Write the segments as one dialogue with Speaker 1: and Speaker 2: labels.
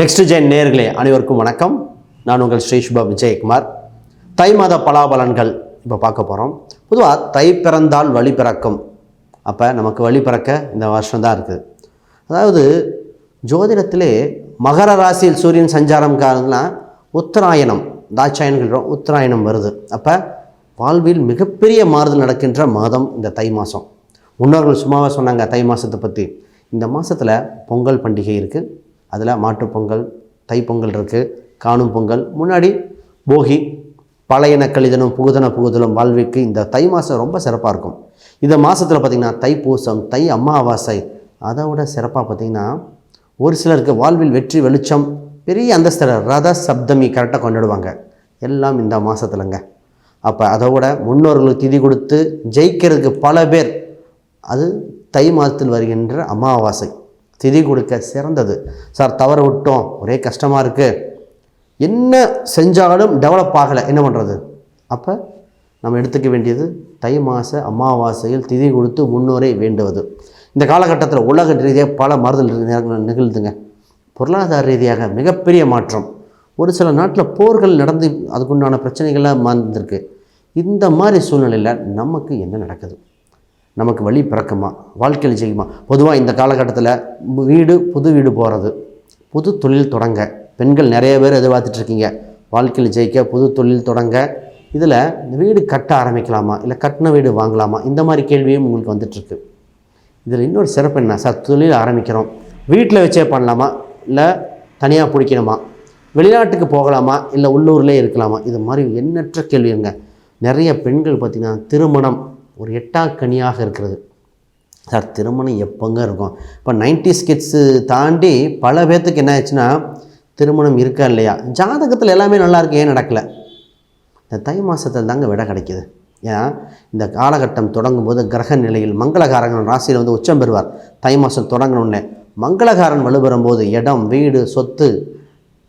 Speaker 1: Next gen நேயர்களே அனைவருக்கும் வணக்கம். நான் உங்கள் ஸ்ரீ சுபா விஜயகுமார். தை மாத பலாபலன்கள் இப்போ பார்க்க போகிறோம். பொதுவாக தை பிறந்தால் வழி பிறக்கும். அப்போ நமக்கு வழி பிறக்க இந்த வருஷம்தான் இருக்குது. அதாவது ஜோதிடத்திலே மகர ராசியில் சூரியன் சஞ்சாரம் காரணம்னா உத்தராயணம், தாட்சாயணங்கள் உத்தராயணம் வருது. அப்போ வாழ்வில் மிகப்பெரிய மாறுதல் நடக்கின்ற மாதம் இந்த தை மாதம். முன்னோர்கள் சும்மாவாக சொன்னாங்க தை மாதத்தை பற்றி. இந்த மாதத்தில் பொங்கல் பண்டிகை இருக்குது, அதில் மாட்டுப்பொங்கல், தைப்பொங்கல் இருக்குது, காணும் பொங்கல், முன்னாடி போகி, பழையன கழிதலும் புகுதலும் வாழ்விற்கு இந்த தை மாதம் ரொம்ப சிறப்பாக இருக்கும். இந்த மாதத்தில் பார்த்திங்கன்னா தைப்பூசம், தை அமாவாசை, அதை விட சிறப்பாக பார்த்திங்கன்னா ஒரு சிலருக்கு வாழ்வில் வெற்றி வெளிச்சம் பெரிய அந்தஸ்தில் ரத சப்தமி கரெக்டாக கொண்டாடுவாங்க. எல்லாம் இந்த மாதத்துலங்க. அப்போ அதை விட முன்னோர்களுக்கு திதி கொடுத்து ஜெயிக்கிறதுக்கு பல பேர் அது தை மாதத்தில் வருகின்ற அமாவாசை திதி கொடுக்க சிறந்தது. சார் தவற விட்டோம், ஒரே கஷ்டமாக இருக்குது, என்ன செஞ்சாலும் டெவலப் ஆகலை, என்ன பண்ணுறது? அப்போ நம்ம எடுத்துக்க வேண்டியது தை மாத அமாவாசையில் திதி கொடுத்து முன்னோரை வேண்டுவது. இந்த காலகட்டத்தில் உலக ரீதியாக பல மாறுதல் நிகழ்த்துங்க. பொருளாதார ரீதியாக மிகப்பெரிய மாற்றம். ஒரு சில நாட்டில் போர்கள் நடந்து அதுக்குண்டான பிரச்சனைகள்லாம் மாறிருக்கு. இந்த மாதிரி சூழ்நிலையில் நமக்கு என்ன நடக்குது? நமக்கு வழி பிறக்குமா? வாழ்க்கையில் ஜெயிக்குமா? பொதுவாக இந்த காலகட்டத்தில் புது வீடு போகிறது, புது தொழில் தொடங்க பெண்கள் நிறைய பேர் எதிர்பார்த்துட்ருக்கீங்க. வாழ்க்கையில் ஜெயிக்க புது தொழில் தொடங்க, இதில் வீடு கட்ட ஆரம்பிக்கலாமா, இல்லை கட்டின வீடு வாங்கலாமா, இந்த மாதிரி கேள்வியும் உங்களுக்கு வந்துட்டுருக்கு. இதில் இன்னொரு சிறப்பு என்ன சார்? தொழில் ஆரம்பிக்கிறோம், வீட்டில் வச்சே பண்ணலாமா, இல்லை தனியாக பிடிக்கணுமா, வெளிநாட்டுக்கு போகலாமா, இல்லை உள்ளூர்லேயே இருக்கலாமா? இது மாதிரி எண்ணற்ற கேள்விங்க. நிறைய பெண்கள் பார்த்திங்கன்னா திருமணம் ஒரு எட்டாக்கனியாக இருக்கிறது. சார் திருமணம் எப்போங்க இருக்கும்? இப்போ 90s கிட்ஸு தாண்டி பல பேர்த்துக்கு என்ன ஆச்சுன்னா திருமணம் இருக்கா இல்லையா, ஜாதகத்தில் எல்லாமே நல்லாயிருக்கு, ஏன் நடக்கலை? இந்த தை மாதத்தில் தாங்க விட கிடைக்கிது. ஏன்னா இந்த காலகட்டம் தொடங்கும் போது கிரக நிலையில் மங்களகாரன் ராசியில் வந்து உச்சம் பெறுவார். தை மாதம் தொடங்கணுன்னே மங்களகாரன் வலுப்பெறும் போது இடம், வீடு, சொத்து,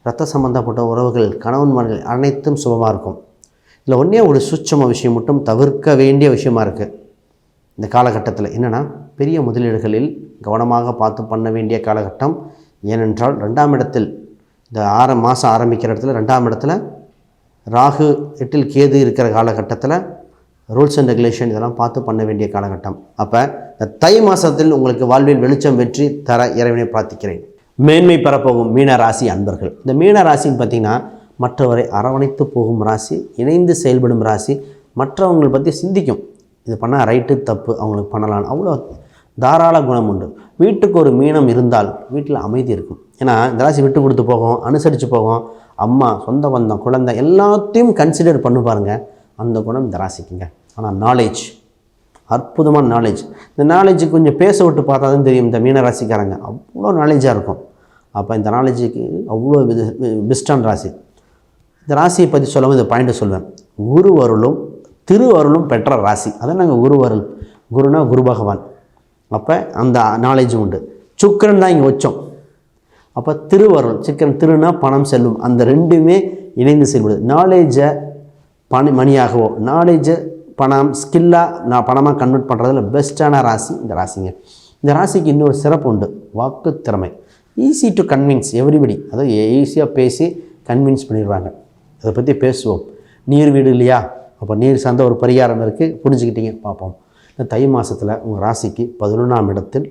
Speaker 1: இரத்த சம்பந்தப்பட்ட உறவுகள், கணவன் மனைவி அனைத்தும் சுபமாக இருக்கும். இதில் ஒன்றே ஒரு சூட்சம விஷயம் மட்டும் தவிர்க்க வேண்டிய விஷயமா இருக்குது. இந்த காலகட்டத்தில் என்னென்னா பெரிய முதலீடுகளில் கவனமாக பார்த்து பண்ண வேண்டிய காலகட்டம். ஏனென்றால் 2ஆம் இடத்தில் இந்த 6 மாதம் ஆரம்பிக்கிற இடத்துல 2ஆம் இடத்துல ராகு, 8இல் கேது இருக்கிற காலகட்டத்தில் ரூல்ஸ் அண்ட் ரெகுலேஷன் இதெல்லாம் பார்த்து பண்ண வேண்டிய காலகட்டம். அப்போ இந்த தை மாதத்தில் உங்களுக்கு வாழ்வில் வெளிச்சம் வெற்றி தர இறைவனை பிரார்த்திக்கிறேன். மேன்மை பெறப்போகும் மீன ராசி அன்பர்கள். இந்த மீன ராசின்னு பார்த்திங்கன்னா மற்றவரை அரவணைத்து போகும் ராசி, இணைந்து செயல்படும் ராசி, மற்றவங்களை பற்றி சிந்திக்கும். இது பண்ணால் ரைட்டு தப்பு அவங்களுக்கு பண்ணலாம், அவ்வளோ தாராள குணம் உண்டு. வீட்டுக்கு ஒரு மீனம் இருந்தால் வீட்டில் அமைதி இருக்கும். ஏன்னா இந்த ராசி விட்டு கொடுத்து போகும், அனுசரித்து போகும். அம்மா, சொந்த பந்தம், குழந்தை எல்லாத்தையும் கன்சிடர் பண்ணி பாருங்கள். அந்த குணம் இந்த ராசிக்குங்க. ஆனால் நாலேஜ், அற்புதமான நாலேஜ். இந்த நாலேஜ் கொஞ்சம் பேச விட்டு பார்த்தா தான் தெரியும். இந்த மீன ராசிக்காரங்க அவ்வளோ நாலேஜாக இருக்கும். அப்போ இந்த நாலேஜுக்கு அவ்வளோ பெஸ்டான ராசி. இந்த ராசியை பற்றி சொல்லும்போது இந்த பாயிண்ட்டை சொல்வேன். குரு அருளும் திரு அருளும் பெற்ற ராசி. அதான் நாங்கள் குரு அருள். குருனா குரு பகவான். அப்போ அந்த நாலேஜ் உண்டு. சுக்கிரன் தான் இங்கே வச்சோம். அப்போ திருவருள், சுக்கிரன், திருனா பணம், செல்வம், அந்த ரெண்டுமே இணைந்து செயல்படுது. நாலேஜை மணியாகவோ, நாலேஜை பணம் ஸ்கில்லாக நான் பணமாக கன்வெர்ட் பண்ணுறதுல பெஸ்ட்டான ராசி இந்த ராசிங்க. இந்த ராசிக்கு இன்னொரு சிறப்பு உண்டு, வாக்கு திறமை. Easy to convince everybody. அதாவது ஈஸியாக பேசி கன்வின்ஸ் பண்ணிடுவாங்க. அதை பற்றி பேசுவோம். நீர் வீடு இல்லையா, அப்போ நீர் சார்ந்த ஒரு பரிகாரம் இருக்குது, புரிஞ்சுக்கிட்டீங்க, பார்ப்போம். இந்த தை மாதத்தில் உங்கள் ராசிக்கு 11ஆம் இடத்தில்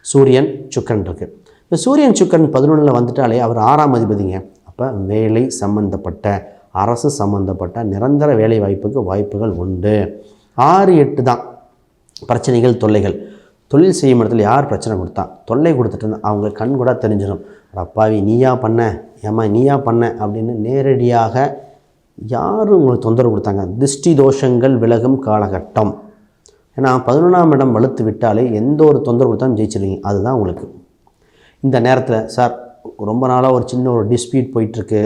Speaker 1: சூரியன் சுக்கிரன் இருக்குது. இந்த சூரியன் சுக்கிரன் 11ல் வந்துட்டாலே அவர் 6ஆம் அதிபதிங்க. அப்போ வேலை சம்பந்தப்பட்ட, அரசு சம்பந்தப்பட்ட நிரந்தர வேலை வாய்ப்புகள் உண்டு. 6, 8 தான் பிரச்சனைகள், தொல்லைகள். தொழில் செய்யும் இடத்துல யார் பிரச்சனை கொடுத்தா, தொல்லை கொடுத்துட்டு இருந்தால் அவங்க கண் கூட தெரிஞ்சிடும். அப்பாவி நீயா பண்ண, ஏம்மா நீயா பண்ண அப்படின்னு நேரடியாக யாரும் உங்களுக்கு தொந்தரவு கொடுத்தாங்க. திருஷ்டி தோஷங்கள் விலகும் காலகட்டம். ஏன்னா 11ஆம் இடம் வலுத்து விட்டாலே எந்த ஒரு தொந்தரவு கொடுத்தாலும் ஜெயிச்சிருவீங்க. அதுதான் உங்களுக்கு இந்த நேரத்தில். சார் ரொம்ப நாளாக ஒரு சின்ன ஒரு டிஸ்பியூட் போயிட்டுருக்கு,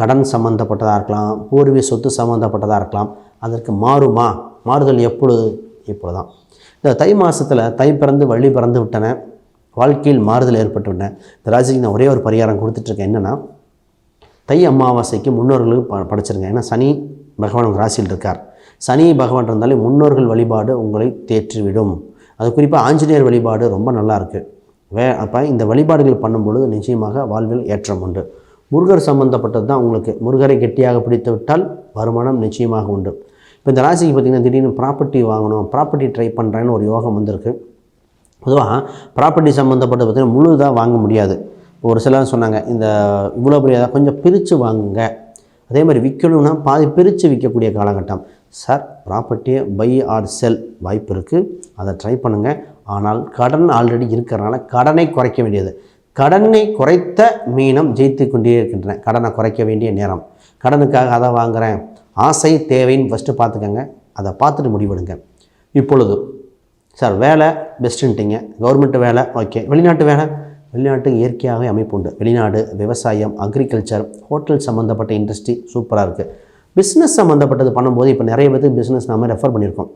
Speaker 1: கடன் சம்மந்தப்பட்டதாக இருக்கலாம், பூர்வீக சொத்து சம்மந்தப்பட்டதாக இருக்கலாம். அதற்கு மாறுதல் எப்பொழுது? இப்பொழுது தான். இந்த தை மாதத்தில் தை பிறந்து வழி பிறந்து விட்டன, வாழ்க்கையில் மாறுதல் ஏற்பட்டு விட்டேன். இந்த ராசிக்கு நான் ஒரே ஒரு பரிகாரம் கொடுத்துட்ருக்கேன். என்னென்னா தை அமாவாசைக்கு முன்னோர்களுக்கு படைச்சிருங்க. ஏன்னா சனி பகவான் உங்கள் ராசியில் இருக்கார். சனி பகவான் இருந்தாலே முன்னோர்கள் வழிபாடு உங்களை தேற்றிவிடும். அது குறிப்பாக ஆஞ்சநேயர் வழிபாடு ரொம்ப நல்லா இருக்குது. அப்போ இந்த வழிபாடுகள் பண்ணும்பொழுது நிச்சயமாக வாழ்வில் ஏற்றம் உண்டு. முருகர் சம்மந்தப்பட்டது தான் உங்களுக்கு. முருகரை கெட்டியாக பிடித்து விட்டால் வருமானம் நிச்சயமாக உண்டு. இப்போ இந்த ராசிக்கு பார்த்திங்கன்னா திடீர்னு ப்ராப்பர்ட்டி வாங்கணும், ப்ராப்பர்ட்டி ட்ரை பண்ணுறேன்னு ஒரு யோகம் வந்திருக்கு. பொதுவாக ப்ராப்பர்ட்டி சம்மந்தப்பட்டது பார்த்திங்கன்னா முழுதாக வாங்க முடியாது. ஒரு சிலர் சொன்னாங்க இந்த இவ்வளோ பெரிய கொஞ்சம் பிரித்து வாங்குங்க, அதே மாதிரி விற்கணும்னா பாதி பிரித்து விற்கக்கூடிய காலகட்டம். சார் ப்ராப்பர்ட்டியை பை ஆர் செல் வாய்ப்பு இருக்குது, அதை ட்ரை பண்ணுங்கள். ஆனால் கடன் ஆல்ரெடி இருக்கிறனால கடனை குறைக்க வேண்டியது. கடனை குறைத்த மீனம் ஜெயித்து கொண்டே இருக்கின்றன. கடனை குறைக்க வேண்டிய நேரம். கடனுக்காக அதை வாங்குகிறேன், ஆசை தேவைன்னு ஃபஸ்ட்டு பார்த்துக்கங்க, அதை பார்த்துட்டு முடிவெடுங்க. இப்பொழுது சார் வேலை பெஸ்ட்டுன்ட்டிங்க, கவர்மெண்ட் வேலை ஓகே, வெளிநாட்டு வேலை, வெளிநாட்டுக்கு இயற்கையாகவே அமைப்பு உண்டு. வெளிநாடு, விவசாயம், அக்ரிகல்ச்சர், ஹோட்டல் சம்மந்தப்பட்ட இண்டஸ்ட்ரி சூப்பராக இருக்குது. பிஸ்னஸ் சம்மந்தப்பட்டது பண்ணும்போது இப்போ நிறைய பேருக்கு பிஸ்னஸ் நம்ம ரெஃபர் பண்ணியிருக்கோம்.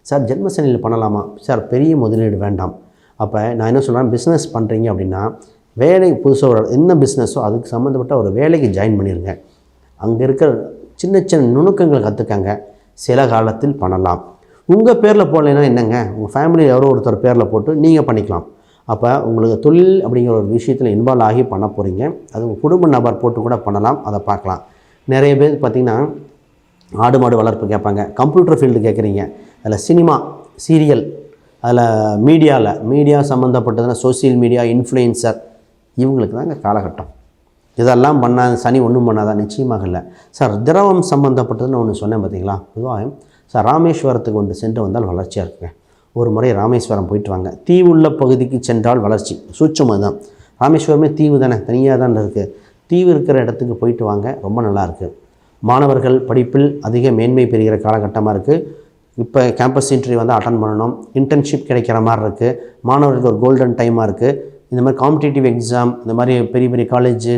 Speaker 1: சார் ஜென்மசனியில் பண்ணலாமா? சார் பெரிய முதலீடு வேண்டாம். அப்போ நான் என்ன சொல்கிறேன், பிஸ்னஸ் பண்ணுறீங்க அப்படின்னா வேலை புதுசாக ஒரு என்ன பிஸ்னஸோ அதுக்கு சம்மந்தப்பட்ட ஒரு வேலைக்கு ஜாயின் பண்ணிடுங்க. அங்கே இருக்கிற சின்ன சின்ன நுணுக்கங்கள் கற்றுக்கங்க, சில காலத்தில் பண்ணலாம். உங்கள் பேரில் போடலைன்னா என்னங்க, உங்கள் ஃபேமிலியில் யாரோ ஒருத்தர் பேரில் போட்டு நீங்கள் பண்ணிக்கலாம். அப்போ உங்களுக்கு தொழில் அப்படிங்கிற ஒரு விஷயத்தில் இன்வால்வ் ஆகி பண்ண போகிறீங்க. அது உங்கள் குடும்ப நபர் போட்டு கூட பண்ணலாம், அதை பார்க்கலாம். நிறைய பேர் பார்த்திங்கன்னா ஆடு மாடு வளர்ப்பு கேட்பாங்க, கம்ப்யூட்டர் ஃபீல்டு கேட்குறீங்க, அதில் சினிமா சீரியல், அதில் மீடியா சம்மந்தப்பட்டதுன்னா சோசியல் மீடியா இன்ஃப்ளூயன்சர், இவங்களுக்கு தாங்க காலகட்டம். இதெல்லாம் பண்ணாத சனி ஒன்றும் பண்ணாதான் நிச்சயமாக இல்லை. சார் திரவம் சம்மந்தப்பட்டதுன்னு ஒன்று சொன்னேன் பார்த்தீங்களா. பொதுவாக சார் ராமேஸ்வரத்துக்கு ஒன்று சென்று வந்தால் வளர்ச்சியாக இருக்குங்க. ஒரு முறை ராமேஸ்வரம் போயிட்டு வாங்க. தீவுள்ள பகுதிக்கு சென்றால் வளர்ச்சி. சூட்சமாக தான். ராமேஸ்வரமே தீவு தானே, தனியாக தான் இருக்குது. தீவு இருக்கிற இடத்துக்கு போயிட்டு வாங்க, ரொம்ப நல்லாயிருக்கு. மாணவர்கள் படிப்பில் அதிக மேன்மை பெறுகிற காலகட்டமாக இருக்குது. இப்போ கேம்பஸ் இன்டர்வியூ வந்து அட்டன் பண்ணணும், இன்டர்ன்ஷிப் கிடைக்கிற மாதிரி இருக்குது. மாணவர்களுக்கு ஒரு கோல்டன் டைமாக இருக்குது. இந்த மாதிரி காம்படிட்டிவ் எக்ஸாம், இந்த மாதிரி பெரிய பெரிய காலேஜு,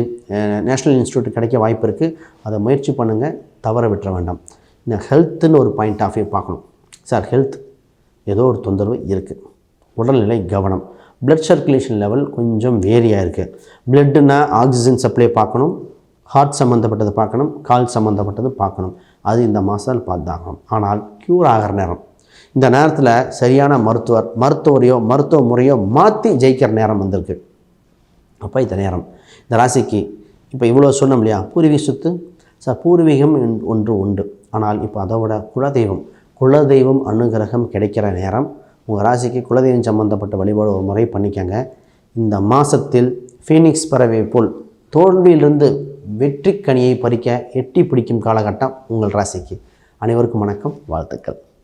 Speaker 1: நேஷ்னல் இன்ஸ்டியூட் கிடைக்க வாய்ப்பு இருக்குது. அதை முயற்சி பண்ணுங்கள், தவற விட்டுற வேண்டாம். இந்த ஹெல்த்துன்னு ஒரு பாயிண்ட் ஆஃப் வியூ பார்க்கணும். சார் ஹெல்த் ஏதோ ஒரு தொந்தரவு இருக்குது, உடல்நிலை கவனம், பிளட் சர்க்குலேஷன் லெவல் கொஞ்சம் வேரியாக இருக்குது. பிளட்டுன்னா ஆக்சிஜன் சப்ளை பார்க்கணும், ஹார்ட் சம்மந்தப்பட்டது பார்க்கணும், கால் சம்மந்தப்பட்டது பார்க்கணும். அது இந்த மாதத்தில் பார்த்தாகணும். ஆனால் க்யூர் ஆகிற நேரம், இந்த நேரத்தில் சரியான மருத்துவரையோ மருத்துவ முறையோ மாற்றி ஜெயிக்கிற நேரம் வந்திருக்கு. அப்போ இந்த நேரம் இந்த ராசிக்கு இப்போ இவ்வளோ சொன்னோம் இல்லையா, பூர்வீக சொத்து. சார் பூர்வீகம் ஒன்று உண்டு, ஆனால் இப்போ அதோட குலதெய்வம் அனுகிரகம் கிடைக்கிற நேரம். உங்கள் ராசிக்கு குலதெய்வம் சம்மந்தப்பட்ட வழிபாடு ஒரு முறை பண்ணிக்கங்க. இந்த மாதத்தில் ஃபீனிக்ஸ் பறவை போல் தோல்வியிலிருந்து வெற்றி கனியை பறிக்க எட்டி பிடிக்கும் காலகட்டம் உங்கள் ராசிக்கு. அனைவருக்கும் வணக்கம், வாழ்த்துக்கள்.